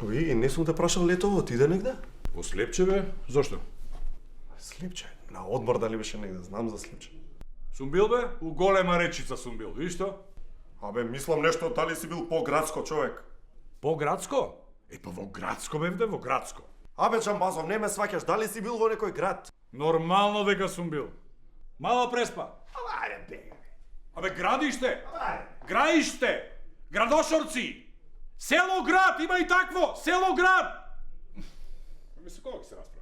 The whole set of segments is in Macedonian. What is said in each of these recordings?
Ови, не сум те прашал летово, ти иде негде? Во Слепче бе? Зошто? Слипче. На одмор дали беше негде, знам за Слипче. Сум бил бе? У голема речица сум бил, виж што? Абе, мислам нешто, дали си бил по-градско човек? По градско? Па во градско бевде, во градско. Абе, Джамбазов, не ме сваќаш, дали си бил во некој град? Нормално дека сум бил. Мала преспа. Ајде бе. Абе, градиште. Граиште. Градошорци. Село град, има и такво. Село град. Мисли кога ќе се расправа?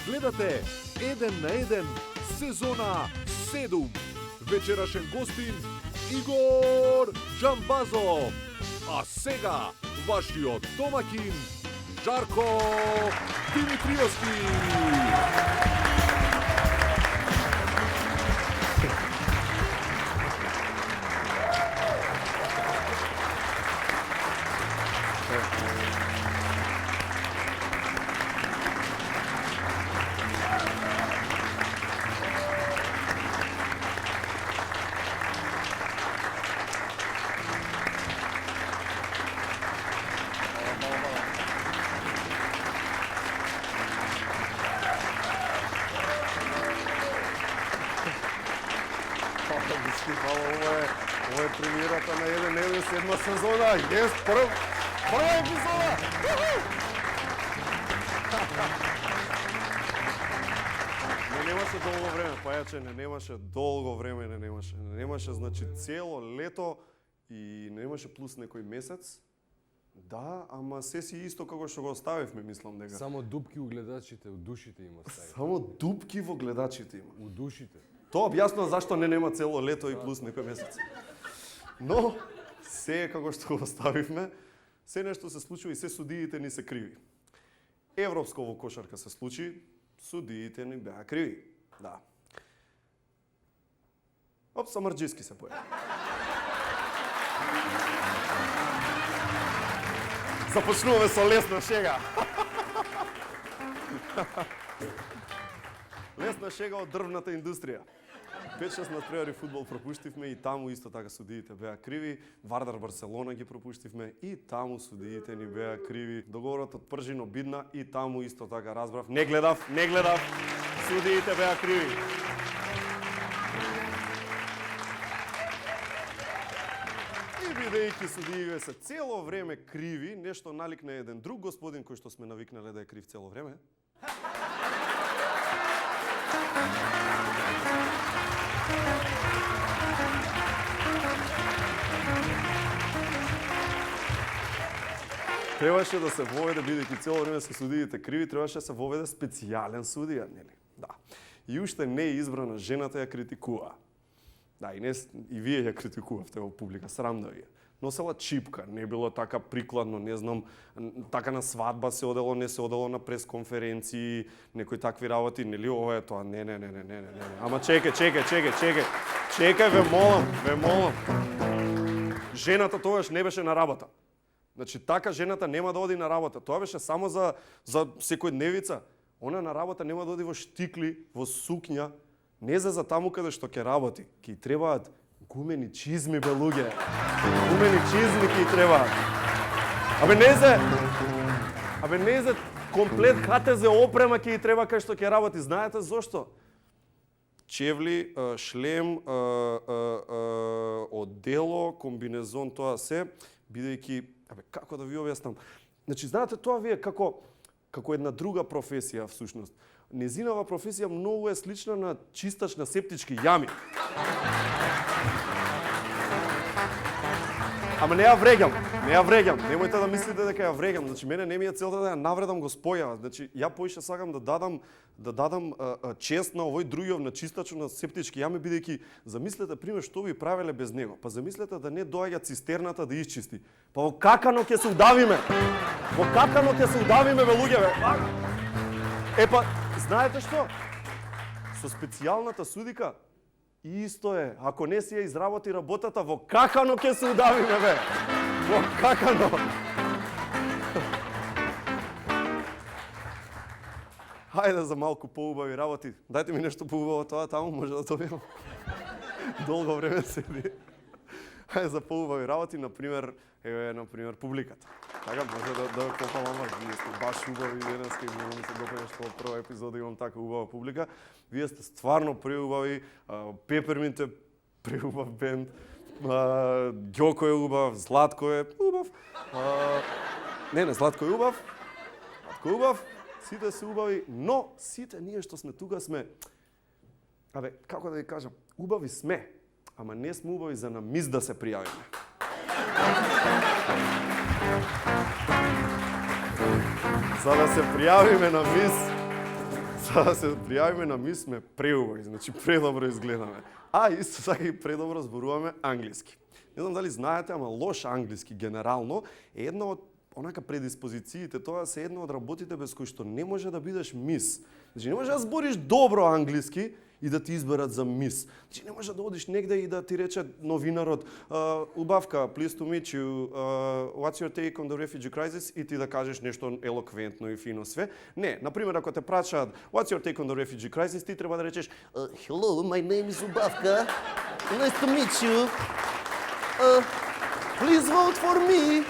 Гледате 1 на 1 сезона 7. Вечерашен гостин Игор Джамбазов. А сега вашиот домакин Жарко Димитриевски. Ова е премиерата на 1 седма сезона. Јес, прва епизода. Не немаше долго време, пајаче, не немаше долго време, не немаше, значи цело лето и не немаше плюс некој месец. Да, ама се си исто како што го оставивме, мислам дека. Само дупки у гледачите, у душите има стави. Само дупки во гледачите има. У душите. Тоа објаснува зашто не нема цело лето и плюс некој месец. Но, се како што го оставивме, се нешто се случува и се судиите ни се криви. Европско во кошарка се случи, судиите ни беа криви. Да. Оп, Самарџиски се појави. Започнуваме со лесна шега. Лесна шега од дрвната индустрија. 5-6 надпревари фудбал пропуштивме и таму исто така судиите беа криви. Вардар Барселона ги пропуштивме и таму судиите ни беа криви. Договорот од Пржино Бидна и таму исто така разбрав. Не гледав. Судиите беа криви. И бидејќи судиите се цело време криви, нешто налик на еден друг господин кој што сме навикнале да е крив цело време. Требаше да се воведе, бидејќи цело време се судиите криви, требаше да се воведе специјален судија, нели? Да. И уште не е избрана жената ја критикува. Да, и вие ја критикувавте во публика, срамно ви е. Носела чипка, не било така прикладно, не знам, така на свадба се одело, не се одело на пресконференции, некои такви работи, нели ова е тоа, не. Ама чекај, ве молам. Жената тогаш не беше на работа. Значи, така жената нема да оди на работа. Тоа беше само за секојдневица. Она на работа нема да оди во штикли, во сукња, не за таму каде што ќе работи. Ки требаат гумени чизми, бе, луѓе. Гумени чизми ки требаат. Абе не за комплет ХТЗ опрема ки треба кај што ќе работи. Знаете зошто? Чевли, шлем, одело, комбинезон, тоа се, бидејќи, како да ви објаснам? Значи, знаете, тоа ви е како една друга професија, всушност. Незинава професија многу е слична на чистач на септички јами. Ама не ја вреѓам. Немојте да мислите дека ја вреѓам. Значи мене не ми е целта да ја навредам госпоја. Значи ја поише сакам да дадам чест на овој другиот на чистачот на септички јами, бидејќи замислете пример што би правеле без него. Па замислете да не доаѓа цистерната да исчисти. Па во какано ќе се удавиме. Бе луѓе бе. Епа, знаете што? Со специјалната судика исто е. Ако не си ја изработи работата, во какано ќе се удавиме бе. Во какано. Хајде за малку поубави работи. Дајте ми нешто поубаво тоа таму, може да добијам. Долго време седи. Хајде за поубави работи, например публиката. Така може да попалам, вие сте баш убави денеска и многу ми се допаѓа што во прва епизода имам така убава публика. Вие сте стварно преубави, Пеперминт е преубав бенд, Ѓоко е убав, Златко е убав. Не, Златко е убав. Сите се убави, но сите ние што сме тука сме, како да ви кажам, убави сме, ама не сме убави за на мис да се пријавиме. За да се пријавиме на мис, сме преубави, значи предобро изгледаме. А исто така и предобро зборуваме англиски. Не знам дали знаете, ама лош англиски генерално е една од онака предиспозициите, тоа се една од работите без кои што не може да бидеш мис. Значи не може да збориш добро англиски и да ти изберат за мис. Значи не може да одиш негде и да ти рече новинарот убавка, please to meet you, what's your take on the refugee crisis и ти да кажеш нешто елоквентно и фино све. Не, например ако те прашаат what's your take on the refugee crisis, ти треба да речеш hello, my name is Убавка, nice to meet you, please vote for me.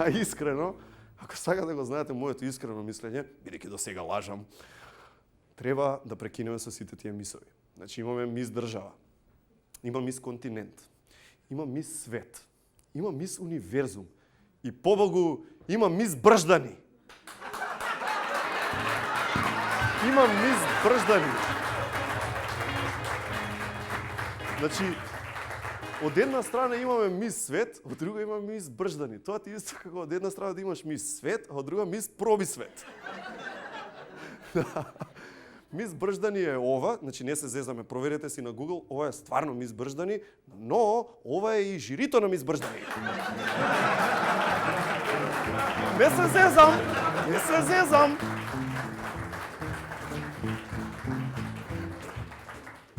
А искрено, ако сака да го знаете моето искрено мислење, бидејќи до сега лажам, треба да прекинеме со сите тие мисови. Значи имаме мис држава, има мис континент, има мис свет, има мис универзум и побогу има мис брждани. Значи, од една страна имаме мис свет, од друга имаме мис брждани. Тоа ти исто како од една страна да имаш мис свет, а од друга мис проби свет. Мис брждани е ова, значи не се зезаме, проверете си на Google, ова е стварно мис брждани, но ова е и жирито на мис брждани. Не се зезам.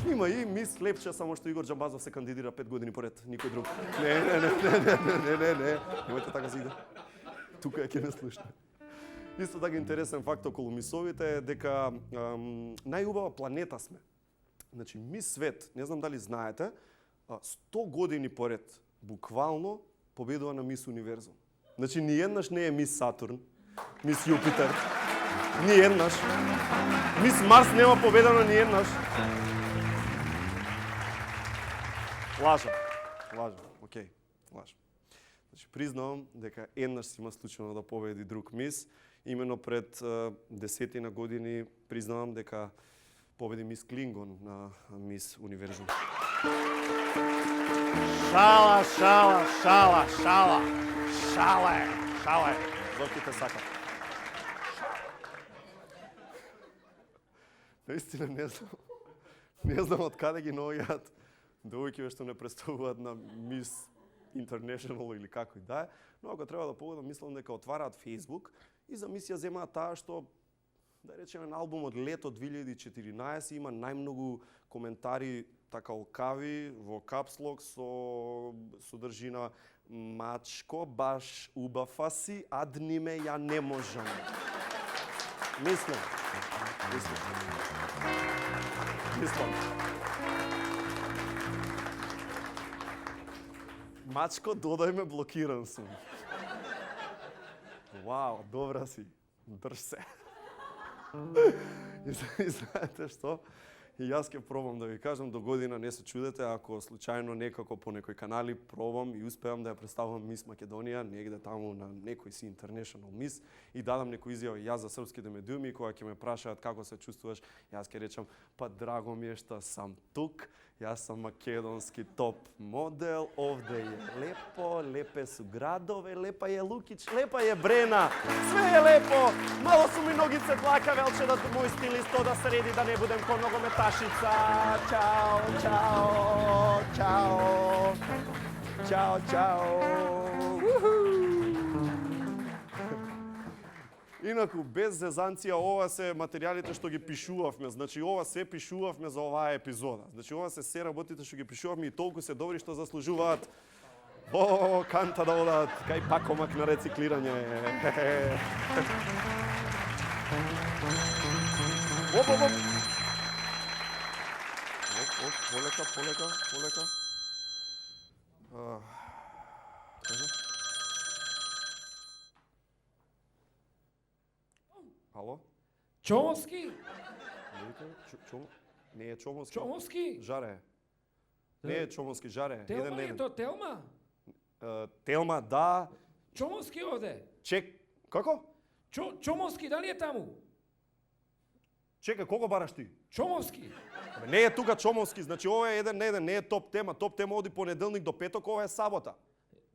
Има и мис Лепча, само што Игор Џамбазов се кандидира 5 години поред, никој друг. Не. Немојте така зида. Тука ќе не слушне. Исто така интересен факт околу мисовите е дека најубава планета сме. Значи, мис свет, не знам дали знаете, 100 години поред, буквално, победува на мис универзум. Значи, ни еднаш не е мис Сатурн, мис Јупитер, ни еднаш. Мис Марс нема победено ни еднаш. Лажам, окей, лажам. Значи, признавам дека еднаш си има случајно да победи друг мис. Имено пред 10 години признавам дека победи мис Клингон на мис Универзум. Шале. Зорките сакат. Наистина не знам од каде ги наоѓаат довеќе што не представуваат на Мис International или како и да е, но ако треба да погодам, мислам дека отвараат Facebook и за мисија земаат таа што, да речеме, на албумот Лето 2014 има најмногу коментари така лкави во капслок со содржина мачко баш убава си, адниме ја не можам. Мислам. Мачко, додај ме, блокиран сум. Вау, добра си. Држ се. И знаете што? И јас ќе пробам да ви кажам, до година не се чудете, ако случајно некако по некои канали пробам и успеам да ја представам Мис Македонија, негде таму на некој си International Мис и дадам некој изјава јас за српските медиуми, кога ќе ме прашаат како се чувствуваш, јас ќе речам, па драго ми е што сам тук, Јас сум македонски топ модел, овде е лепо, лепе су градове, лепа е Лукич, лепа е Брена, све е лепо, мало су ми ногице длака, велче да мој стилисто да среди, да не будем ко ногометашица. Чао, чао, чао, чао, чао. Инаку, без зезанција, ова се материјалите што ги пишувавме. Значи, ова се пишувавме за оваа епизода. Значи, ова се работите што ги пишувавме и толку се добри што заслужуваат канта да одат кај пакомак на рециклирање. Оп, оп, оп. Оп, полека, полека, полека. Ало? Чомовски? Не е Чомовски. Чомовски? Жаре. Не е Чомовски, Жаре. Телма е то, Телма? Телма, да. Чомовски овде? Како? Чомовски, дали е таму? Чекај, кого бараш ти? Чомовски? Не е тука Чомовски, значи ова е еден на еден, не е топ тема. Топ тема оди понеделник до петок, ова е сабота.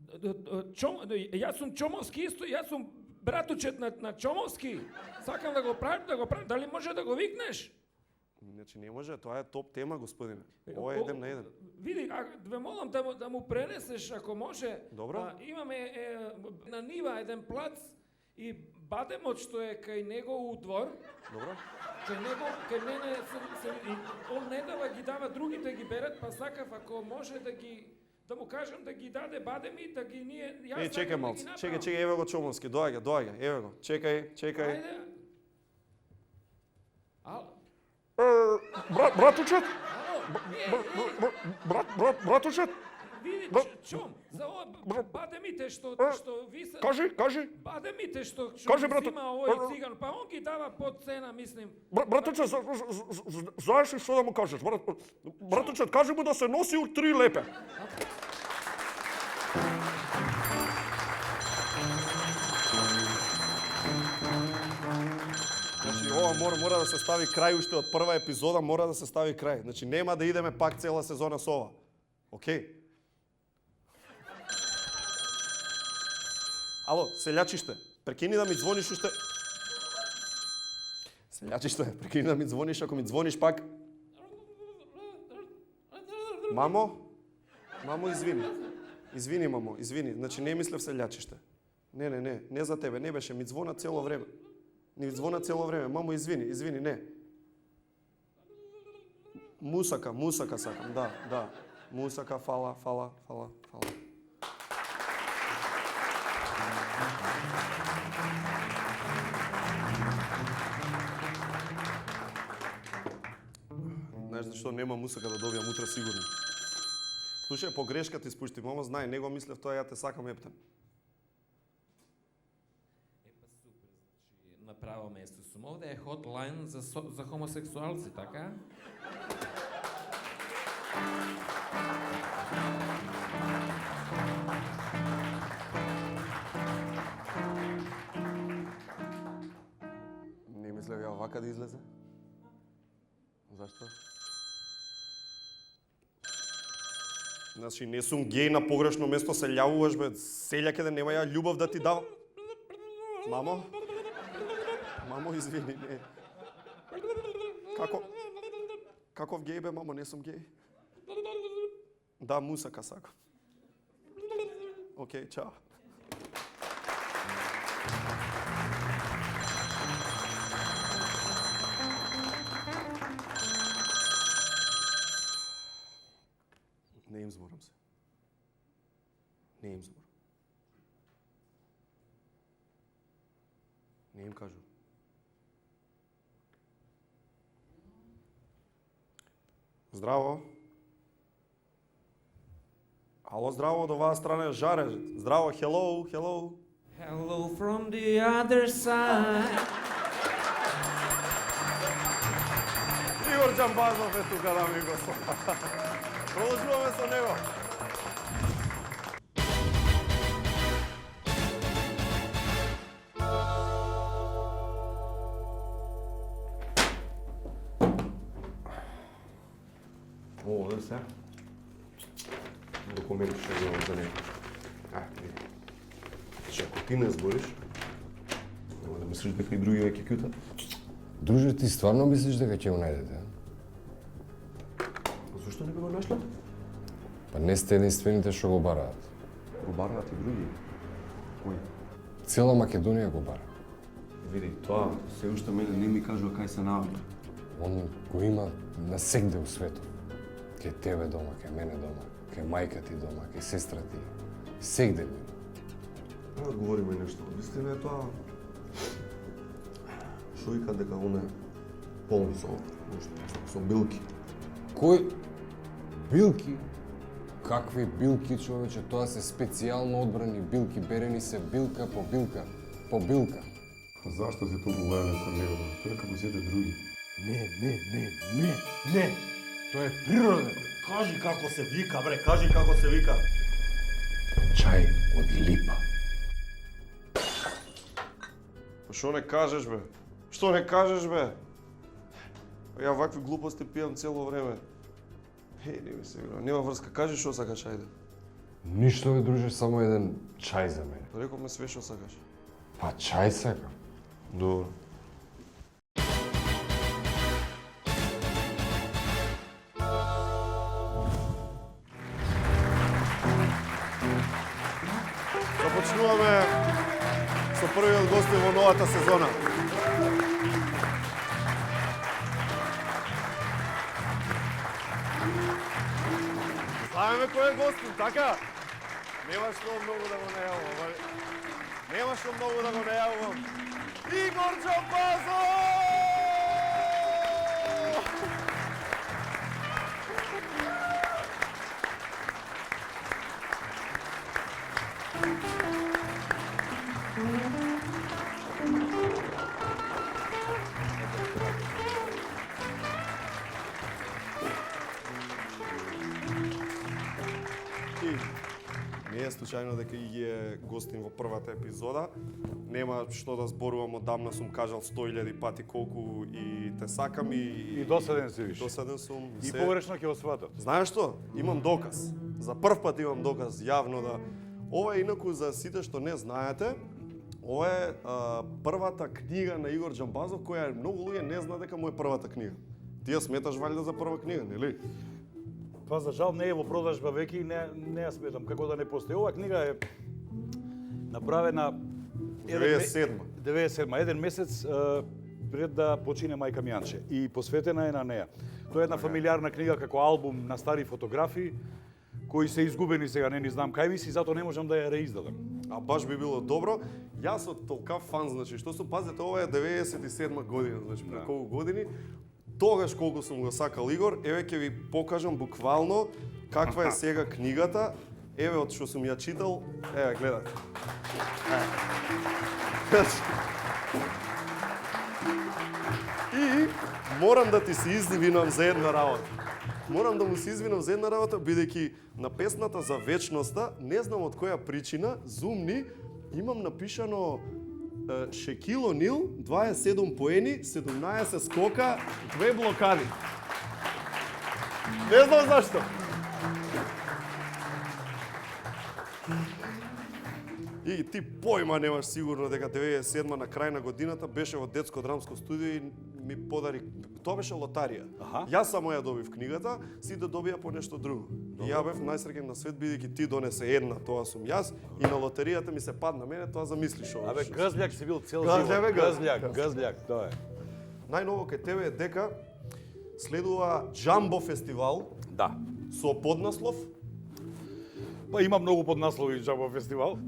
Јас сум Чомовски исто, јас сум братучет на Чомовски. Сакам да го правим, дали може да го викнеш? Значи не може, тоа е топ тема, господине. Ова е еден на еден. Види, ве молам да му пренесеш ако може. Добро. Имаме на нива еден плац и бадемот што е кај него у двор. Добро. Кај мене он не дава, ги дава, другите ги берат, па сакав ако може да му кажам да ги даде бадеми, да ги ние... Чекај малце, чекај, еве го Чомовски, доаѓа, еве го, чекај. Ајде. Ало? Братучет, Ало? братучет, Види, Чом, за ова бадемите што ви се... кажи. Бадемите што Кажи, брато. взима овој циган, па он ги дава под цена, мислим. Братучет, знаеш ли што да му кажеш? Братучет, кажи му да се носи у 3 лепе. Значи, ова мора да се стави крај уште од прва епизода, мора да се стави крај. Значи, нема да идеме пак цела сезона со ова. Океј? Ало, селјачиште, прекини да ми звониш уште... Селјачиште, прекини да ми звониш, ако ми звониш пак... Мамо, извини. Извини, мамо, извини. Значи, не мислев селјачиште. Не за тебе, не беше, ми звона цело време. Мамо, извини, не. Мусака сакам, да. Мусака, фала. Знаеш зашто нема мусака да добијам утре сигурно? Слушај, по грешка ти спушти, мамо, знај, него мислев тоа, ја те сакам ептен. На право место сум. Овде е хотлайн за хомосексуалци, така? Не мислев ја овака да излезе. Зашто? Значи, не сум геј на погрешно место, се љавуваш, бе. Селјак е да нема ја љубов да ти дава. Мамо, извини, не. Каков геј, бе, мамо, не сум геј. Да, мусака сакам. Океј, чао. Не им зборам се. Не им зборам. Не им кажу. Здраво. Ало, здраво, од оваа страна е Жаре. Здраво, hello. Hello from the other side. Игор Џамбазов е тука, дами и господа. Продолжуваме со него. О, да се. Документ ще имам за него. Види. Че ако ти не збориш, нема да мислиш дека и други ќе кјутат. Друже, ти стварно мислиш дека ќе го најдете? Зошто не би го нашла? Па не сте единствените што го бараат. Го бараат и други. Кој? Цела Македонија го бара. Види, тоа се уште мене не ми кажува кај се наоѓа. Он го има насегде у светот. Кај тебе дома, кај мене дома, кај мајка ти дома, кај сестра ти. Сегде го има. Да говориме нешто. Вистина е тоа. Шо вика дека он е полн со билки. Кој? Билки? Какви билки, човече? Тоа се специјално одбрани билки, берени се билка по билка, по билка. Зашто си толку лојален кон него? Тој е како сите други. Не. Тоа е природен. Кажи како се вика, бре, кажи како се вика. Чај од липа. Па шо не кажеш, бе? Што не кажеш, бе? Ја вакви глупости пијам цело време. Не ми се игра. Нема врска. Кажи шо сакаш, ајде. Ништо, бе, друже, само еден чај за мене. Рековме све шо сакаш. Па чај сакам. Добро. Започнуваме со првиот гостин во новата сезона. Знаеме кој е гостин, така? Нема што многу да го најавувам. Нема што многу да го најавувам. Игор Джамбазов! Не е случајно дека и ги е гостин во првата епизода. Нема што да зборувам, одамна сум кажал 100.000 пати колку и те сакам И досаден си виш. досаден сум. И погрешно ќе го сватат. Знаеш што? Имам доказ. За прв пат имам доказ јавно да ова е инаку за сите што не знаете. Ова е првата книга на Игор Джамбазов која многу луѓе не знаат дека му е првата книга. Ти ја сметаш валјда за прва книга, нели? Тоа за жал не е во продажба веќе и не ја сметам како да не постои. Оваа книга е направена 97 еден месец пред да почине мајка ми Јанче и посветена е на неа. Тоа е една фамилиарна книга како албум на стари фотографии кои се изгубени сега, не ни знам кај виси, затоа не можам да ја реиздадам. А баш би било добро. Јас од толкав фан, значи, што сум, пазете, ова е 97 година, значи, пред колку години. Тогаш колку сум го сакал Игор, еве ќе ви покажам буквално каква е сега книгата. Еве од што сум ја читал, еве гледате. И морам да ти се извинам за една работа. Морам да му се извинам за една работа, бидејќи на песната за вечноста, не знам од која причина, зумни, имам напишано Шекил Онил, 27 поени, 17 скока, 2 блокади. Не знам зашто. И ти појма немаш сигурно дека 97 на крај на годината беше во детско драмско студио и ми подари, тоа беше лотарија. Јас само ја добив книгата, сите добија по нешто друго. И ја бев најсреќен на свет бидејќи ти донесе една, тоа сум јас, и на лотеријата ми се падна мене, тоа замислиш ова. Абе, грзљак си бил цел Грзљак, живот. Грзљак, тоа е. Најново кај тебе е дека следува Джамбо фестивал Да. со поднаслов Па има многу поднаслови Джамбо фестивал.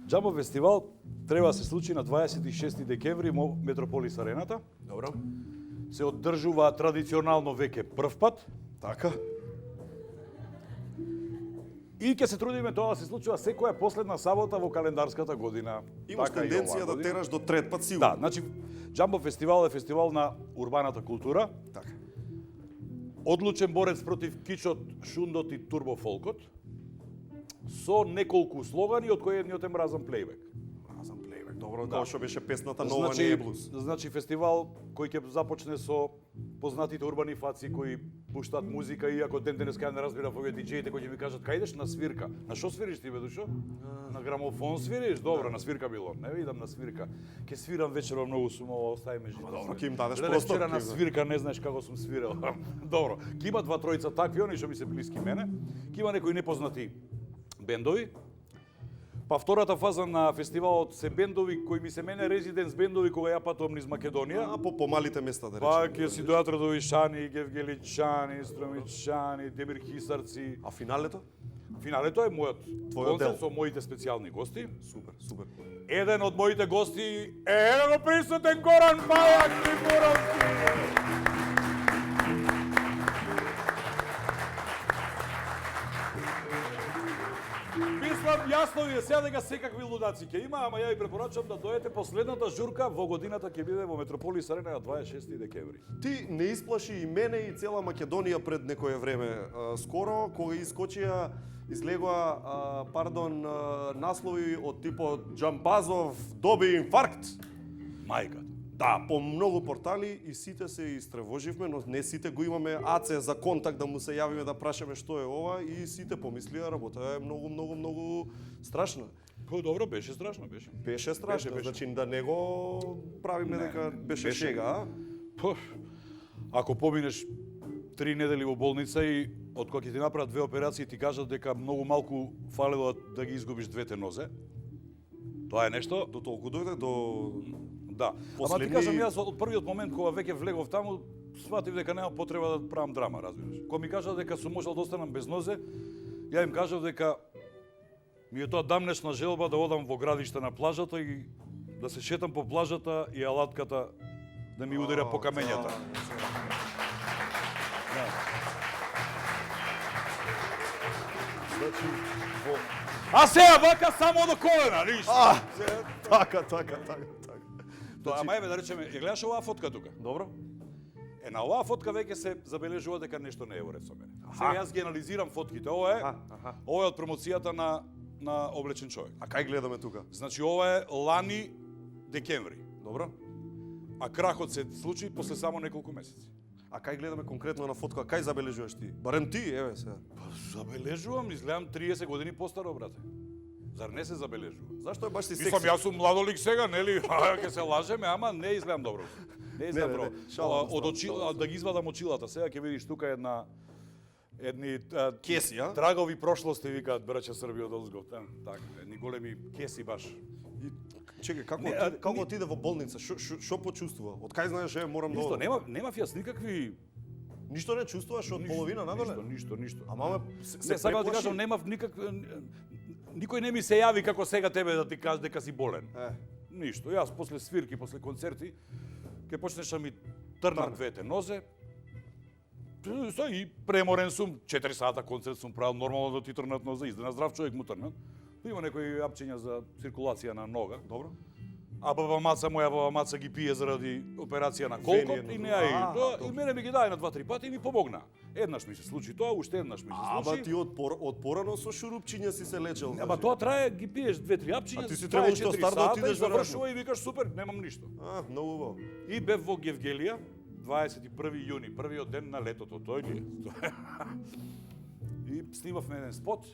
Джамбо фестивал треба да се случи на 26 декември во Метрополис арената. Добро. Се одржува традиционално веќе прв пат Така. и ќе се трудиме тоа да се случува секоја последна сабота во календарската година. Имаш Така и тенденција оваа да година. тераш до трет пат Да, сигурно. значи Джамбо фестивал е фестивал на урбаната култура. Така. Одлучен борец против кичот, шундот и турбофолкот со неколку слогани од кои едниот е мразам плейбек. Мразам плейбек. Добро, тоа што беше песната Нова не е блуз. Значи фестивал кој ќе започне со познатите урбани фаци кои пуштаат музика, иако ден денеска ја не разбирав овие диџеите кои ќе ми кажат кај идеш на свирка. На што свириш ти бе душо? На грамофон свириш? Добро, на свирка било. Не видам на свирка. Ќе свирам вечерва, многу сум ова, остави ме живо. Добро, ќе им дадеш Гледай, простор. вчера на ќе им свирка не знаеш како сум свирал. Добро. Ќе има два тројца такви, они што ми се блиски мене. Ќе има некои непознати бендови. Па втората фаза на фестивалот се бендови кои ми се мене резиденс бендови кога ја патувам низ Македонија. А по помалите места да Па речеме. ќе си дојдат Радовишани, Гевгеличани, Стромичани, Демир Хисарци. А финалето? Финалето е мојот Твојот дел. концерт со моите специјални гости. Супер, супер. Еден од моите гости е еден присутен Горан Бајак Трифуровски. Мислам, јасно ви е сега дека секакви лудаци ќе има, ама ја ви препорачам да дојдете последната журка во годината ќе биде во Метрополис Арена на 26 декември. Ти не исплаши и мене и цела Македонија пред некое време. Скоро, кога искочија, излегоа, наслови од типот Джамбазов доби инфаркт. Мајката. Да, по многу портали и сите се истревоживме, но не сите го имаме АЦ за контакт да му се јавиме да прашаме што е ова и сите помислија работа е многу страшна. Па добро, беше страшно, беше. Беше страшно, Беше. значи да не го правиме Не, дека беше беше. шега, а? Па, ако поминеш 3 недели во болница и од кога ќе ти направат 2 операции ти кажат дека многу малку фалело да ги изгубиш двете нозе. Тоа е нешто. До толку дојде до Да. Ама ти Последни- кажам јас од првиот момент кога веќе влегов таму, сватив дека нема потреба да правам драма, разбираш. Кога ми кажа дека сум можел да останам без нозе, ја им кажав дека ми е тоа дамнешна желба да одам во градиште на плажата и да се шетам по плажата и алатката да ми ударя по камењата. Значи, во... А сега вака само до колена, ништо. Така. Тоа, ама еве да речеме, ја гледаш оваа фотка тука? Добро? Е, на оваа фотка веќе се забележува дека нешто не е во ред со мене. Сега јас ги анализирам фотките. Ова е, ова е од промоцијата на облечен човек. А кај гледаме тука? Значи ова е лани декември, Добро? а крахот се случи после само неколку месеци. А кај гледаме конкретно на фотка, кај забележуваш ти? Барем ти, еве сега. Па забележувам, изгледам 30 години постаро, брате. Зар не се забележува? Зашто е баш ти Мислам, секси? јас сум младолик сега, нели? Ќе се лажеме, ама не изгледам добро. Не изгледам Не, добро. шалам, Од очила, да ги извадам очилата. Сега ќе видиш тука едни Кеси, а? трагови прошлости, викаат браќа Србија од Озгов. Така, едни големи кеси баш. И, чекај, како, Не, како отиде во болница? Што почувствува? Од кај знаеш, морам да Ништо, одам? немав јас никакви... Ништо не чувствуваш од половина надоле? Ништо. Ама Не, сакам да ти кажам, немав никакви... Никој не ми се јави како сега тебе да ти каже дека си болен. Ништо. Јас после свирки, после концерти, ќе почнеш да ми трнат двете нозе. И преморен сум, 4 сата концерт сум правил, нормално да ти трнат нозе, издена здрав човек му трнат. Има некои апчиња за циркулација на нога. Добро. А моја баба маца ги пие заради операција на колкот Вени и едно не ја и друго. тоа, и Добро. мене ми ги даде на 2-3 пати и ми помогна. Еднаш ми се случи тоа, уште еднаш ми се Ама случи. ти од порано со шурупчиња си се лечел. Ама тоа трае, ги пиеш 2-3 апчиња, А ти си трае требало што 4 стар да сата отидеш и завршува веројатно. и викаш супер, немам ништо. Многу убаво. И бев во Гевгелија, 21 јуни, првиот ден на летото, тој ли е. И снимавме еден спот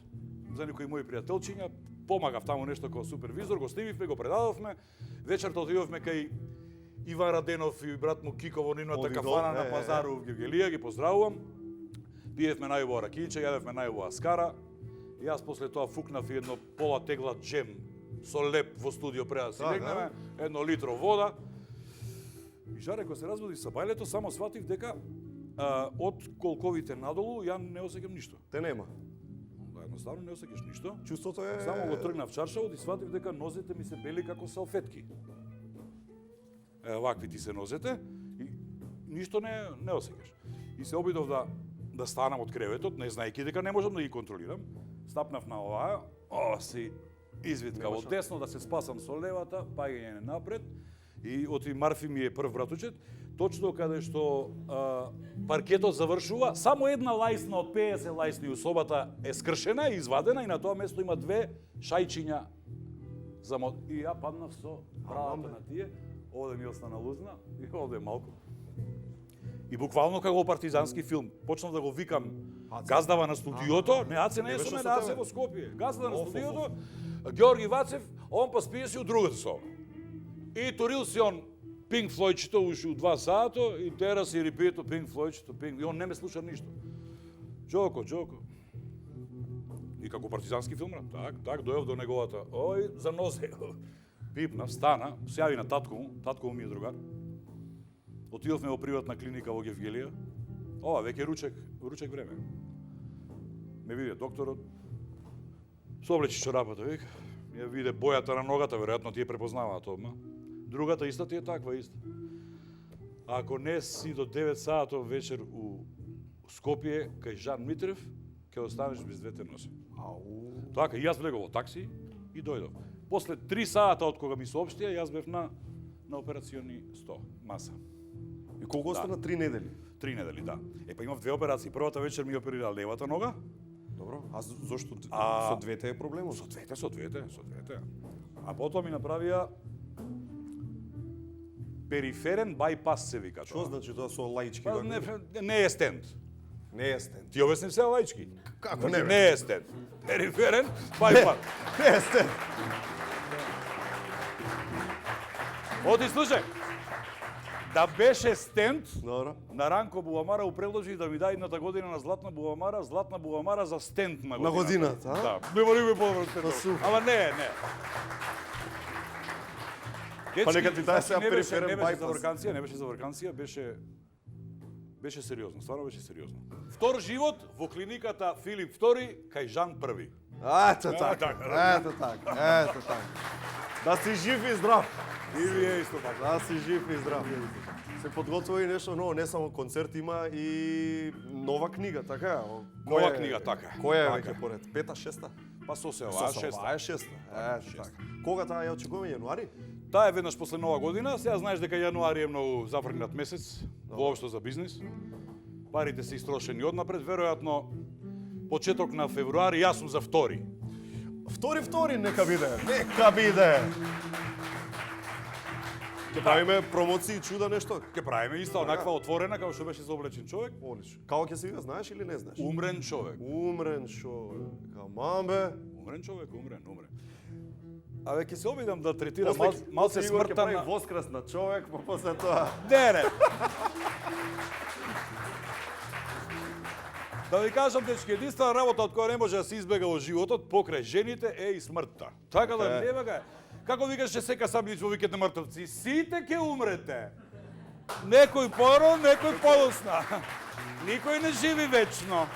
за некои мои пријателчиња, помагав таму нешто како супервизор, го снимивме, го предадовме, вечерта отидовме кај Иван Раденов и брат му Кико во нивната Одидов, кафана на пазару во Гевгелија, ги поздравувам. Пиевме најубава ракијче, јадевме најубава скара. И јас после тоа фукнав и едно пола тегла джем со леп во студио пред да си легнеме, 1 литро вода. И жаре, кога се разбудив со бајлето, само сватив дека од колковите надолу ја не осеќам ништо. Те нема. Да, едноставно не осеќаш ништо. Чувството е... Само го тргнав чаршавот и сватив дека нозете ми се бели како салфетки. Вакви ти се нозете и ништо не осеќаш. И се обидов да станам од креветот, не знаејќи дека не можам да ги контролирам. Стапнав на оваа, си извитка од десно да се спасам со левата, паѓање напред. И оти Марфи ми е прв братучет, точно каде што паркетот завршува, само една лајсна од 50 лајсни у собата е скршена и извадена и на тоа место има 2 шајчиња за и ја паднав со бравата на тие, овде ми остана лузна и овде малку. И буквално како партизански филм. Почнав да го викам газдава на студиото, не Аце не е со мене, Аце во Скопје. Газдава на студиото, Георги Вацев, он па спие си од другата соба. И турил си он Pink Floyd-чето уши у 2 сато и тера си репето Pink Floyd-чето, и он не ме слуша ништо. Джоко. И како партизански филм, так, дојав до неговата. Ој, за нозе. Пипнав, стана, се јави на татко му ми е другар. Отидовме во приватна клиника во Гевгелија. Ова, веќе ручек време. Ме виде докторот, соблечи чорапата, вика, ја виде бојата на ногата, веројатно ти ја препознаваат одма. Другата иста ти е таква иста. Ако не си до 9 сато вечер у Скопје, кај Жан Митрев, ќе останеш без двете носи. Така, и јас влегов во такси и дојдов. После 3 сата од кога ми соопштија, јас бев на операциони 100, маса. И колку остана 3 недели? 3 недели, да. Па имав 2 операции. Првата вечер ми оперира левата нога. Добро. А зошто со двете е проблемот? Со двете. А потоа ми направија периферен байпас се вика. Што значи тоа со лаички? Па, не е стенд. Не е стенд. Ти обяснив се лаички. Како не? Не е стенд. Периферен байпас. Не е стенд. Оди слушај. Да беше стенд, Добро. на Ранко Буамара у предложи да ми даде едната година на Златна Буамара за стенд на годината. На годината, а? Да. Не мори ме подобро стенд. Ама не. Па нека ти даде сега не периферен беше байпас. не беше за врканција, беше сериозно, стварно беше сериозно. Втор живот во клиниката Филип II кај Жан I. Ето така. Да си жив и здрав. И вие исто така. Да си жив и здрав. Се подготвува и нешто ново, не само концерт, има и нова книга, така е? Нова книга, така. Која е Така. веќе поред? Пета, шеста? Па со се оваа шеста. Оваа е шеста. Ето така. Кога таа ја очекуваме, јануари? Таа е веднаш после Нова година, сега знаеш дека јануари е многу зафрнат месец, воопшто за бизнис. Парите се истрошени однапред, веројатно почеток на февруари, јас сум за втори. Втори, нека биде. Ќе правиме промоции, чуда нешто? Ке правиме иста онаква отворена како што беше за облечен човек. Одлично. Како ќе се вика, знаеш или не знаеш? Умрен човек. Умрен човек. Каман бе. Умрен човек, умрен. Абе, ќе се обидам да третирам После малце Игор ќе смртта прави на... воскрес на човек, па после тоа... Не. Да ви кажам, дечки, единствена работа од која не може да се избега во животот покрај жените е и смртта. Така да нема га. Како викаше Сека Саблиќ во Виките мртовци, сите ќе умрете. Некој порано, некој подоцна. Никој не живи вечно.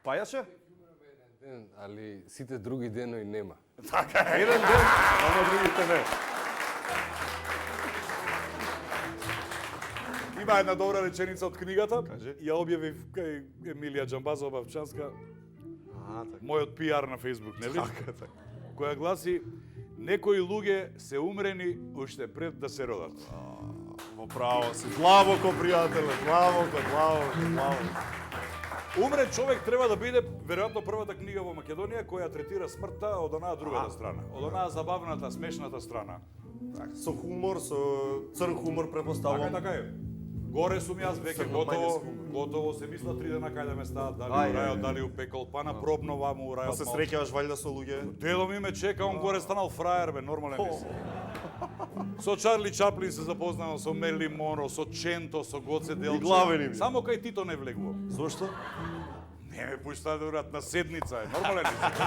Пајаше? Али сите други денови нема. Еден ден, ама другите не. Има една добра реченица од книгата. Кажи. Ја објавив кај Емилија Џамбазова Бавчанска, мојот пиар на Facebook, нели? Така. Која гласи: некои луѓе се умрени уште пред да се родат. Во право си. Длабоко, пријателе, длабоко. Умрен човек треба да биде веројатно првата книга во Македонија која третира смртта од онаа другата страна, од онаа забавната, смешната страна. Со хумор, со црн хумор предпоставувам. Така е. Горе сум јас веќе Црно готово се мисла 3 дена кај да ме стават, дали Ај, у рајот, ај, дали у пекол, па на пробно ваму у Па рајот. се среќаваш вајда со луѓе. Дело ми ме чека, он горе станал фраер, бе, нормален мисли. Со Чарли Чаплин се запознавам, со Мерли Монро, со Ченто, со Гоце Делче. главени ми. Само кај Тито не влегувам. Зошто? Не ме пушта да урат на седница, е нормален мисли.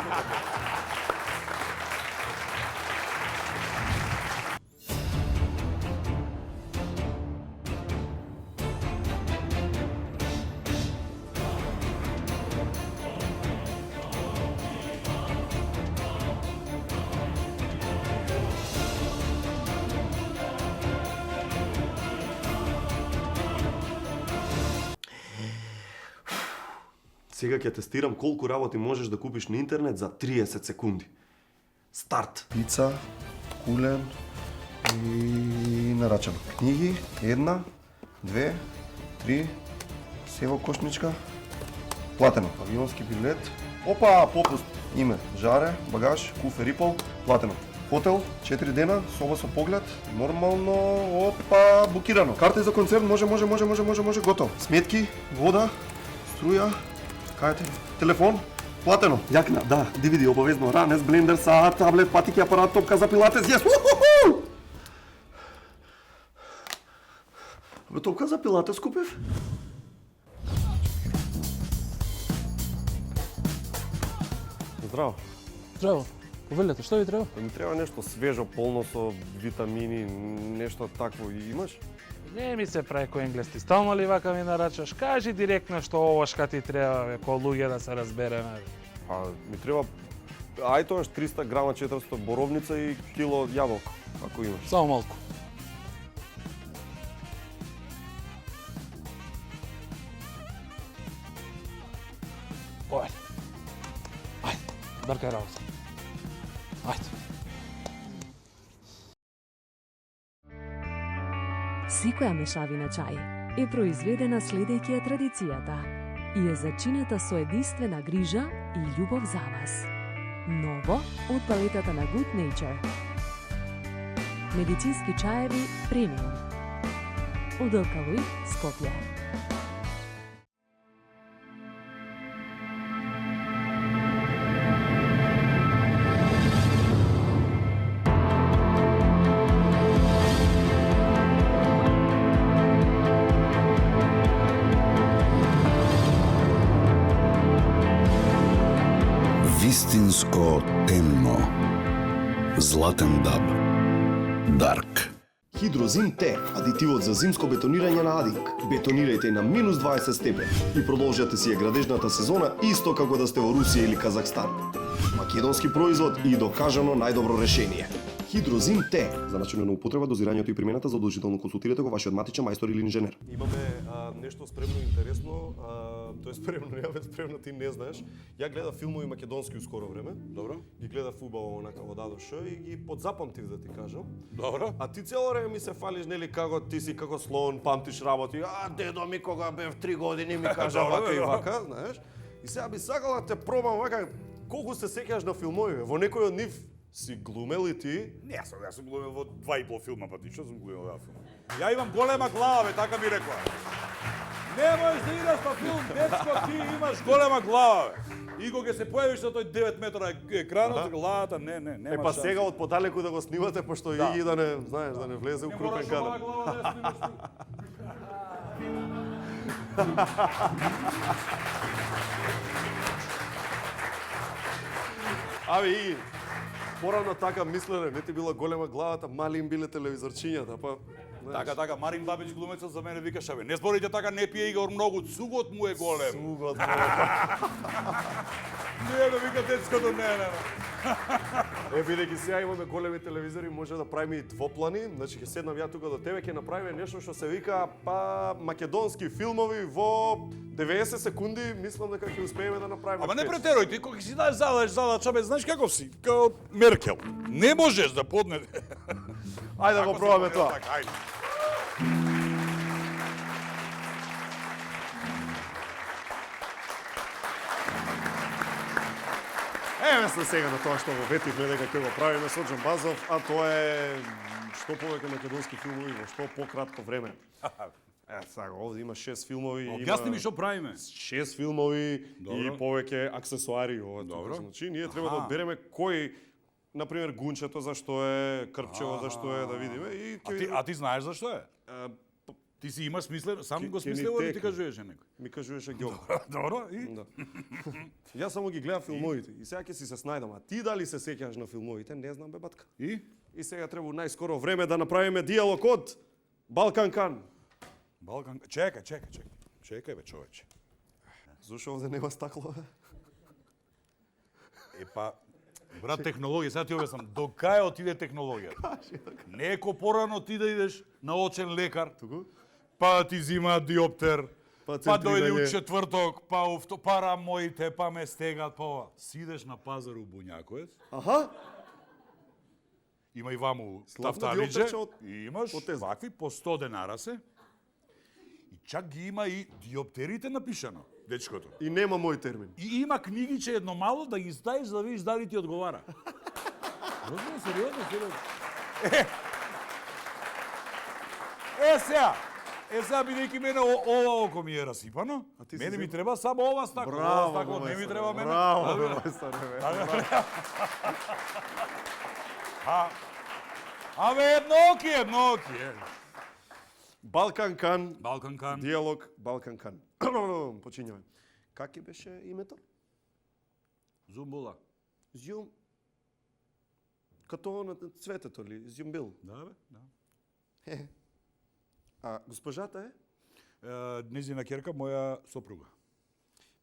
Сега ќе тестирам колку работи можеш да купиш на интернет за 30 секунди. Старт. Пица, кулен и нарачано. Книги, 1, 2, 3, сево кошничка, платено. Авионски билет. Опа, попуст. Име, жаре, багаж, куфер и пол, платено. Хотел, 4 дена, соба со поглед, нормално, опа, букирано. Карта за концерт, може, готово. Сметки, вода, струја, кајте, телефон, платено. Јакна, да, DVD обавезно, ранес, блендер, саат, таблет, патики, апарат, топка за пилатес, јес! Бе, топка за пилатес купив? Здраво. Здраво. Повелете, што ви треба? Ми треба нешто свежо, полно со витамини, нешто такво и имаш? Не ми се прави кој енглески стомал и вака ми нарачаш. Кажи директно што овошка ти треба, бе, ко луѓе да се разбереме. А, ми треба, ај тоа 300 грама 400 боровница и кило јаболка, ако имаш. Само малку. Повели. Ајде, бркај работа. Ајде. Секоја мешавина чај е произведена следејќи ја традицијата и е зачинета со единствена грижа и љубов за вас. Ново од палетата на Good Nature. Медицински чаеви премиум. Од Алкалоид, Скопје. Вистинско темно. Златен даб. Дарк. Хидрозим Т, адитивот за зимско бетонирање на Адинг. Бетонирајте на минус 20 степени и продолжете си ја градежната сезона исто како да сте во Русија или Казахстан. Македонски производ и докажано најдобро решение. Хидрозим Т. За начинот на употреба, дозирањето и примената задолжително консултирате го вашиот матичен мајстор или инженер. Имаме нешто спремно интересно, тоа е спремно, не спремно, ти не знаеш. Ја гледав филмови македонски ускоро време. Добро. Ги гледав убаво онака во ДАДОШ и ги подзапамтив да ти кажам. Добро. А ти цело време ми се фалиш, нели, како ти си како слон, памтиш работи. Дедо ми кога бев 3 години ми кажа вака и вака, знаеш. И сега би сакала да те пробам вака, колку се сеќаш на филмови, во некој од нив си глумел и ти? Не, јас сум глумел во 2,5 филма, па ти што сум глумел во филм? Ја имам голема глава, бе, така ми рекла. Не можеш да играш на филм, дечко, ти имаш голема глава, бе. И кога се појавиш на тој 9 метра екранот, главата, не, нема Па шанса. сега од подалеку да го снимате, пошто и да не, знаеш, да не влезе у крупен кадар. Глава да ја снимаш Абе и порано така мислеле, не ти била голема главата, мали им биле телевизорчињата, па знаеш. Така, Марин Бабич глумецот за мене викаше, бе, не зборите така, не пие Игор многу, цугот му е голем. Сугот. Не, бе, вика дечкото, не. Бидејќи сега имаме големи телевизори, може да правиме и двоплани, значи ќе седнам ја тука до тебе, ќе направиме нешто што се вика македонски филмови во 90 секунди, мислам дека ќе успееме да направиме. Ама не претерој, ти кога си дадеш задача, бе, знаеш каков си, као Меркел. Не можеш да подне. Ајде да го пробаме тоа. Ајде. Еве се сега на тоа што го ветивме дека ќе го правиме со Џамбазов, а тоа е што повеќе македонски филмови во што пократко време. Сега овде има 6 филмови, Објасни ми што правиме. 6 филмови Добро. и повеќе аксесуари ова тука. Значи ние треба да одбереме кој, например, гунчето зашто е, крпчево зашто е, да видиме и ќе видиме. А ти знаеш зашто е? Ти си имаш смислен, сам го ќе ни смислево или ти текне. кажуваше некој? Ми кажуваше Ѓоко. Добро, и? Да. Јас само ги гледам филмовите и сега ќе си се снајдам. А ти дали се сеќаш на филмовите? Не знам, бе, батка. И сега треба најскоро време да направиме диалог од Балкан Кан. Балкан, чекај бе, човече. Зошто овде нема стакло, бе? Епа, брат, технологија, сега ти објаснам, до кај отиде технологија? Не е ко порано ти да идеш на очен лекар, па да ти зима диоптер, па дојде у четврток, па рамоите, па ме стегат, па ова. Сидеш на пазар у Буњаковец, Аха, има и ваму Славно тафталиџе, диоптерче од- и имаш од тезна. вакви по 100 денара се, и чак ги има и диоптерите напишано, дечкото. и нема мој термин. И има книгиче едно мало да ги ставиш да видиш дали ти одговара. Сериозно. Сега бидејќи мене ова око ми е расипано, мене ми треба само ова стакло. Ова стакло не ми треба мене. Браво, мајсторе. Абе, едноки е. Балкан Кан. Балкан Кан. Диалог Балкан Кан. Почињаме. Как беше името? Зумбула. Зјум... Като на цветето ли? Зјумбил. Да, бе, да. А госпожата е? Незина керка, моја сопруга.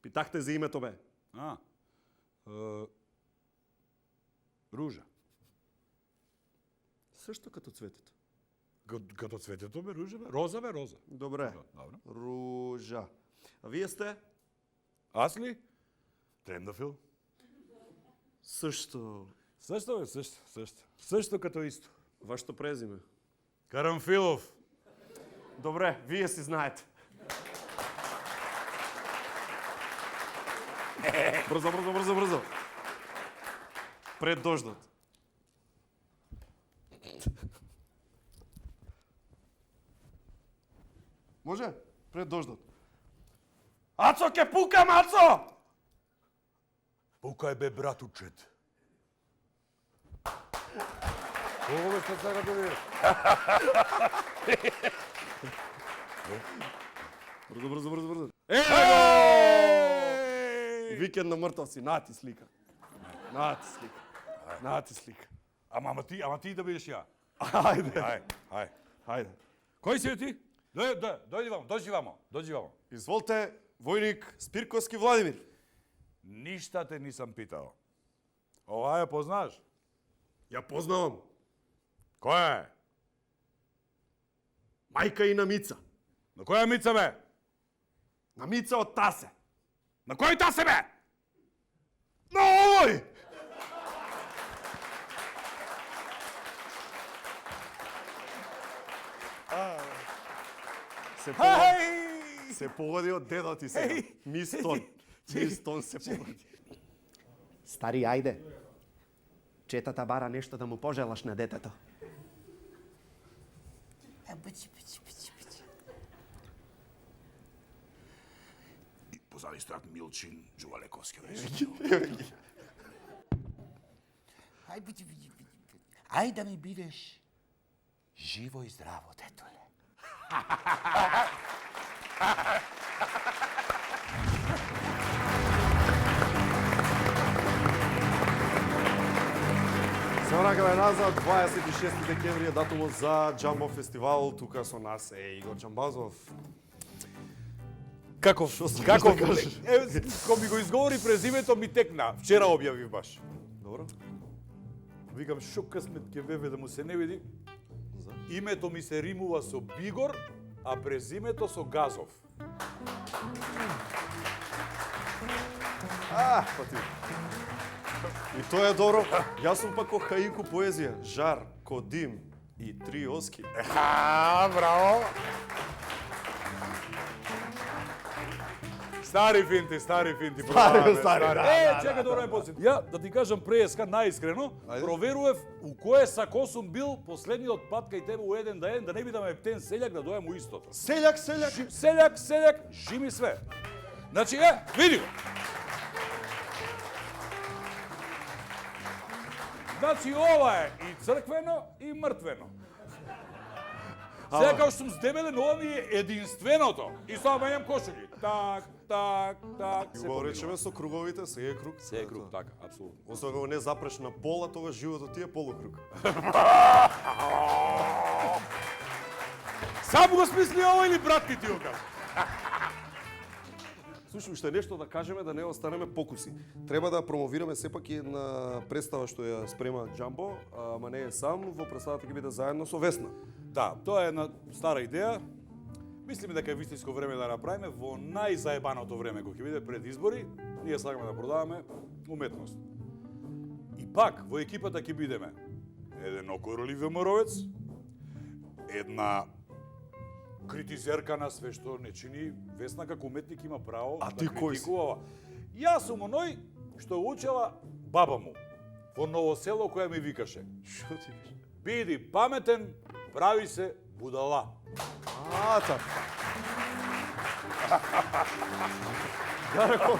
Питахте за името бе. Ружа. Сашто като цветето. Като цветето бе, ружа бе. Роза бе, роза. Добре. Добро. Ружа. А вие сте? Аз ли? Трендафил. Също. Също бе, също. Също като исто. Вашето презиме? Карамфилов. Добре, вие си знаете. Бързо. Пред дождът. Може? Пред дождът. Ацо ке пукам, Ацо! Пукај бе, братучет. Кого бе сте сега да ви? Бързо. Викенд на мъртвци. На ти слика. Ама ти да бидеш ја. Хайде. Кој си ти? Дојди вамо. Изволте, војник Спирковски Владимир. Ништа те нисам питал. Ова ја познаш? Ја познавам. Која е? Мајка и на Мица. На која Мица бе? На Мица од Тасе. На кој Тасе бе? На овој! Се погоди од дедо ти сега. Мистон се погоди. Стари, ајде. Четата бара нешто да му пожелаш на детето. Позади стојат Милчин, Джувалековски. Ај да ми бидеш живо и здраво, детоле. Се вракаме назад, 26 декември е датумот за Джамбо фестивал. Тука со нас е Игор Джамбазов. Каков? Кога ми го изговори презимето ми текна. Вчера објавив баш. Добро. Викам, шо късмет ке бебе да му се не види. Името ми се римува со Бигор, а презимето со Газов. Па ти. И тоа е добро. Јас сум пак ко хаику поезија. Жар, ко дим и три оски. Браво! Стари финти. Стари, Чекај да ме посети. Ја, да ти кажам преска, наискрено, проверував у кое сако сум бил последниот пат кај тебе у еден ден, да не би да ме птен селјак да дојам у истото. Селјак, жими све. Значи, види го. Значи, ова е и црквено, и мртвено. Сега као што сум здебелен, ова ми е единственото. И сега менјам кошуги. Так. Го речеме со круговите, се е круг. Се е круг, така, апсолутно. Освен кога не запреш на пола, тогаш животот ти е полукруг. Само го смисли ова или брат ти го кажа? Слушай, уште нешто да кажеме, да не останеме покуси. Треба да промовираме сепак и една представа што ја спрема Джамбо, ама не е сам, во представата ќе биде заедно со Весна. Да, тоа е една стара идеја. Мислиме дека е вистинско време да направиме во најзаебаното време кој ќе биде пред избори, ние сакаме да продаваме уметност. И пак во екипата ќе бидеме еден окороливи уморовец, една критизерка на све што не чини Весна како уметник има право да критикува. Јас сум оној што учела баба му. во ново село која ми викаше: Што ти беше? биди паметен, прави се будала. Така. Да рекол.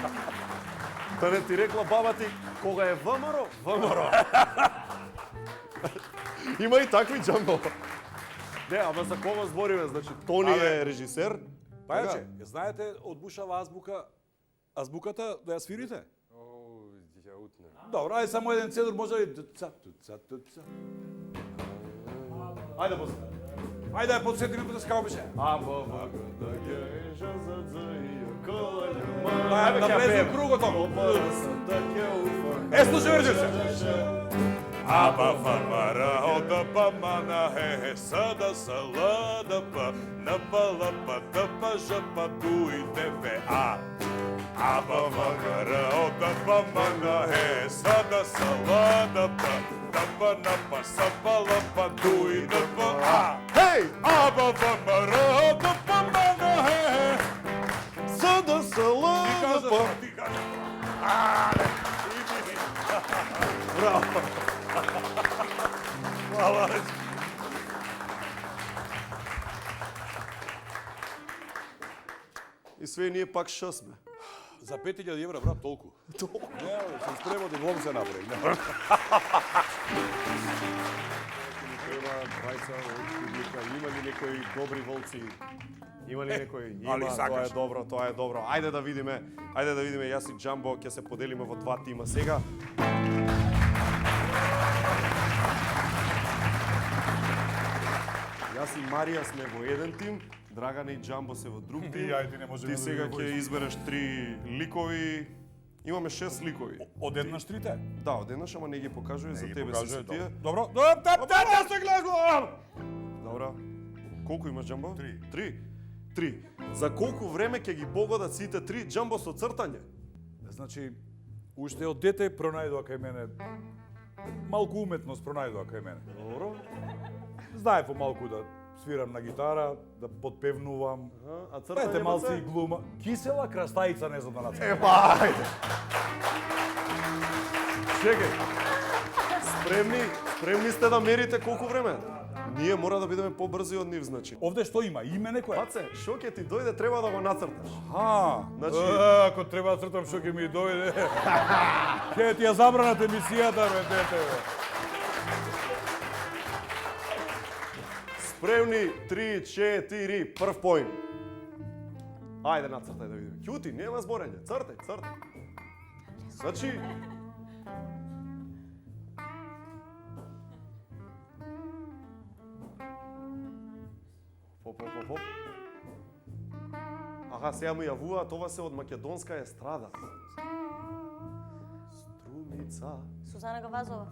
Да не ти рекла баба ти кога е ВМРО? ВМРО. Има и такви Джамбо. Не, ама за кого збориме? Значи, Тони е режисер. Пајаче, знаете од Бушава азбука, азбуката да ја свирите? Ја утне. Добро, ајде само еден цедур, може ли? Ца. Ајде, после. Ајде да ја подсетиме да скао беше. Да влезе у кругот ово. Слушај, врđe се. Аба фамара ода па мана хе сада салада па напала па тапа жапа дуйте пе а. Аба фамара ода па мана хе сада салада па тапа напа сапала па дуйте па а. Хей! Аба фамара ода па мана хе Сада салада па... Ти кажа. Браво! Хвала. И све ние пак шо сме. За 5000 евра, брат, толку. Не, сум спремал да глум се направи. Има двајца од публика, има ли некои добри волци? Има ли некои? али Има, сакаш. тоа е добро. Ајде да видиме, јас и Джамбо ќе се поделиме во два тима сега. Јас и Марија сме во еден тим, Драгане и Джамбо се во друг тим. Јај, ти не можеме Ти да сега видиме ќе кои. избереш 3 ликови. Имаме 6 ликови. Одеднаш трите? Да, одеднаш, ама не ги покажува за тебе се тие. Добро. Да се гледам. Добро. Колку имаш, Джамбо? 3. 3. За колку време ќе ги погодат сите 3 Джамбо со цртање? Значи, уште од дете пронајдоа кај мене. Малку уметност пронајдоа кај мене. Добро. Знае помалку да свирам на гитара, да подпевнувам. А Дајте цртање малце малце? и глума. Кисела крастајица не знам да нацртам. Па, ајде. Чекај. Спремни сте да мерите колку време? Ние мора да бидеме побрзи од нив, значи. Овде што има? Име некој? Паце, шо ќе ти дојде, треба да го нацрташ. Значи, Значи- ако треба да цртам што ќе ми дојде. Ќе ти ја забранат емисијата, бе, дете, бе. Спремни, 3, 4, прв поим. Ајде, нацртај да видиме. Ќути, нема зборење. Цртај. Значи... Хоп. Аха, сега му јавуваат, ова се од македонска естрада. Струмица. Сузана Гавазова.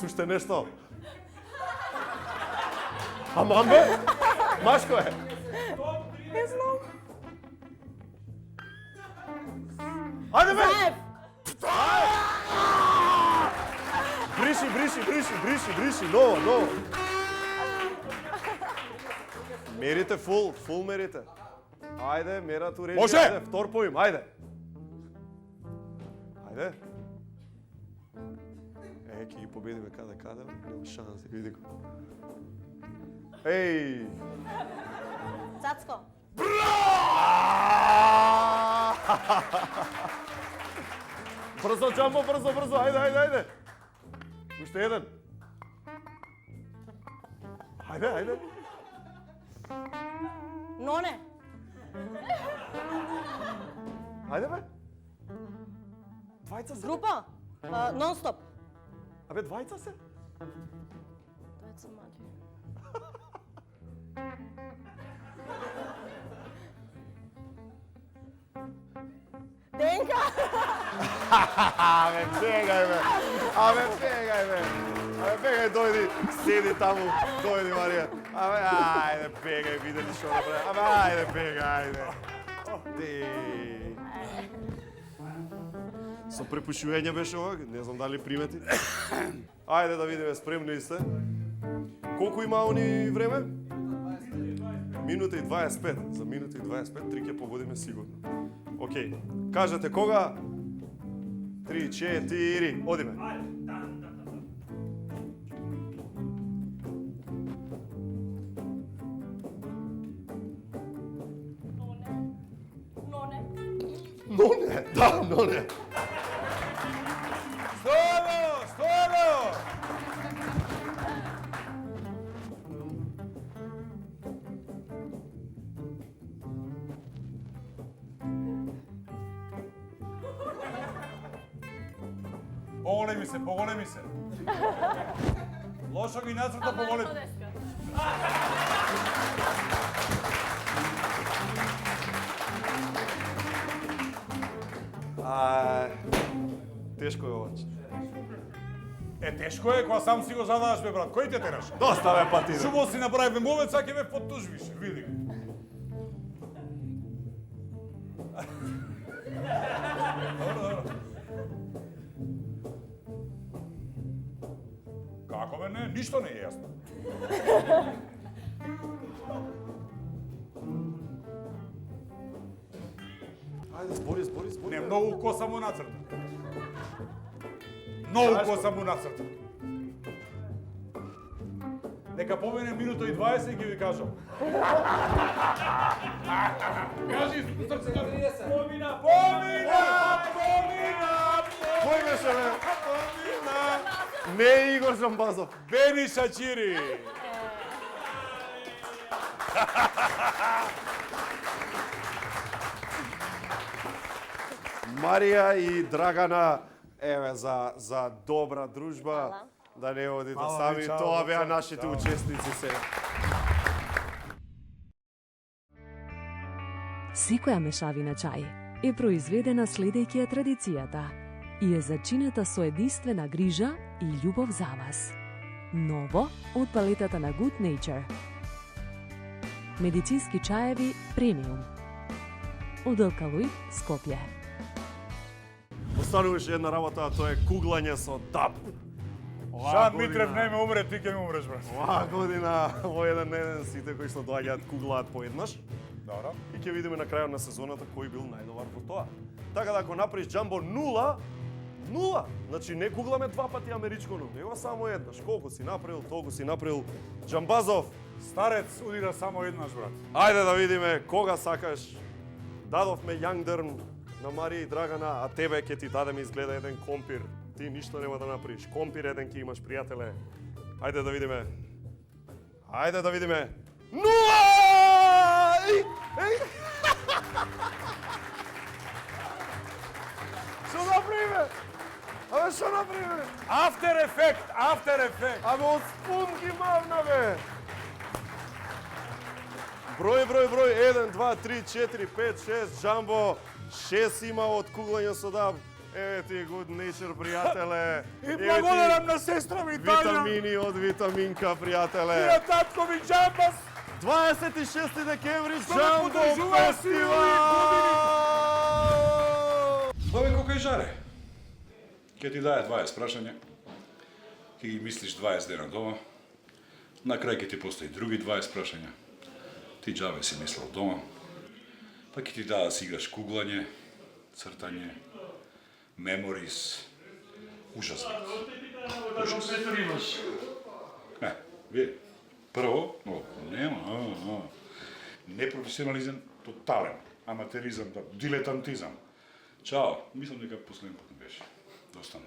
Уште нешто? Аман бе? Машко е? Не знам. Ајде бе! Заев! Бриши, ново. Мерите фул мерите. Ајде, мерат уреди. Може! Ајде, втор поим, ајде. Ќе ги победиме каде, нема шанси, види го. Еј! Цацко. Брзо, Джамбо, брзо, ајде. Уште еден. Ајде. Ноне. Ајде бе. Двајца се. Група. Нон-стоп. Абе, двајца се? Двајца млади. Денка! Абе, бегај бе. Дојди, седи таму, дојди Марија. Абе, ајде, бегај, видели што направи. Абе, ајде, бегај, ајде. Со препушување беше ова, не знам дали примети. Ајде да видиме, спремни сте. Колку има они време? Минута и 25. За минута и 25 три ќе погодиме сигурно. Океј. Кажете кога? 3, 4, одиме. Но не, да, но не. Стојано, стојано! Поголеми се, поголеми се. Лошо ги нацрта поголеми. Тешко е ова. Тешко е кога сам си го задаваш, бе, брат. Кој те тераш? Доста бе пати. Шубо си направи мовец, а ќе ме подтужвиш, види го. Добро, добро. Како бе, не? Ништо не е јасно. Ајде, збори. Не, многу коса му нацрта. Многу коса му нацрта. Нека помине минута и 20 и ќе ви кажам. Кажи, срцето. Помина! Кој беше, бе? Не Игор Жамбазов. Бени Шачири. Марија и Драгана, еве, за добра дружба, да не одите Мала сами, ви, чао, тоа беа чао, нашите чао. учесници сега. Секоја мешавина чај е произведена следејќи ја традицијата и е зачинета со единствена грижа и љубов за вас. Ново од палетата на Good Nature. Медицински чаеви премиум. Од Алкалоид, Скопје. Остануваше една работа, а тоа е куглање со даб. Шан Митрев не ме умре, ти ќе ме умреш, брат. Оваа година, во еден на еден, сите кои што доаѓаат куглаат поеднаш. Добро. И ќе видиме на крајот на сезоната кој бил најдобар во тоа. Така да ако направиш Джамбо 0, значи не кугламе два пати америчко, него само еднаш. Колку си направил, толку си направил. Джамбазов, Старец удира само еднаш, брат. ајде да видиме кога сакаш. Дадовме Јангдерн на Марија и Драгана, а тебе ќе ти дадеме изгледа еден компир. Ти ништо нема да направиш. Компир еден ќе имаш, пријателе. Ајде да видиме. Ајде да видиме. 0! Еј! Што направиме? Абе, што направиме? After effect. Абе, од спун ги мавна, бе! Број, 1, 2, 3, 4, 5, 6, Джамбо, 6 има од куглање со даб. Еве ти Good Nature, пријателе. И благодарам на сестра ми Тања. Витамини од витаминка, пријателе. И на татко ми Джамбас. 26 декември, Што ме Джамбо подржува фестивал! Бабе, колко е жаре? Ке ти даде 20 прашања, ке ги мислиш 20 дена дома, на крај ке ти постои други 20 прашања, ти џабе си мислел дома, па ке ти даде да си играш куглање, цртање, меморис, ужас. Ужас. Види, прво, нема, непрофесионализам, тотален, аматеризам, дилетантизам. Чао, мислам дека последен пат не беше. Доста